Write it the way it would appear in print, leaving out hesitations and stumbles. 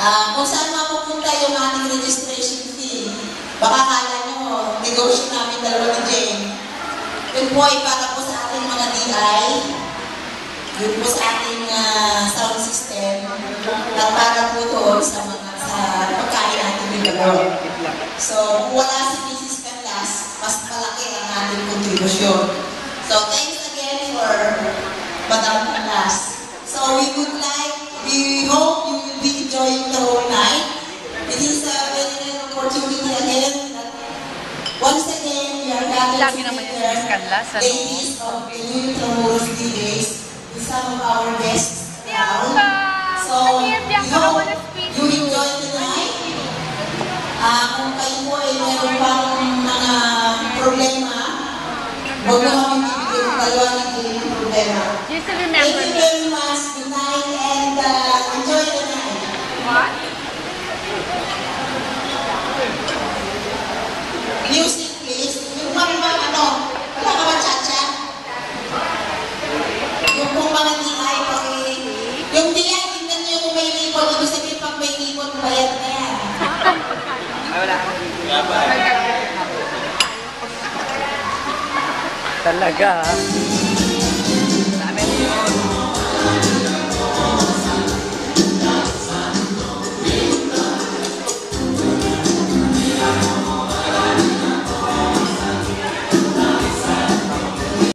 Kung saan mapupunta yung ating registration fee, baka kala nyo, negosyo namin dalawa ni Jane. Yun po ay para po sa ating mga DI, yun po sa ating sound system, at para po doon sa pagkain natin yung dalawa. So, kung wala si Mrs. Canlas, mas malaki ang ating kontribusyon. So, thanks again for Madam Canlas. So, we hope you will be enjoying the whole night. This is a very rare opportunity again. Once again, we are gathered together, ladies of the New Intramuros DJs, with some of our guests around. So, we hope you enjoy the night. Kung kayo po ay meron pang mga problema, huwag mo kami bibigyan ng dalawa ng problema. Thank you very much. Good night and enjoy the night. What? Music, please. Yung mga wala ka ba cha-cha? Yung pong mga DI, yung DI, tingnan nyo kung may libon. Ibig sabihin pag may libon, bayad na yan. Wala. Talaga.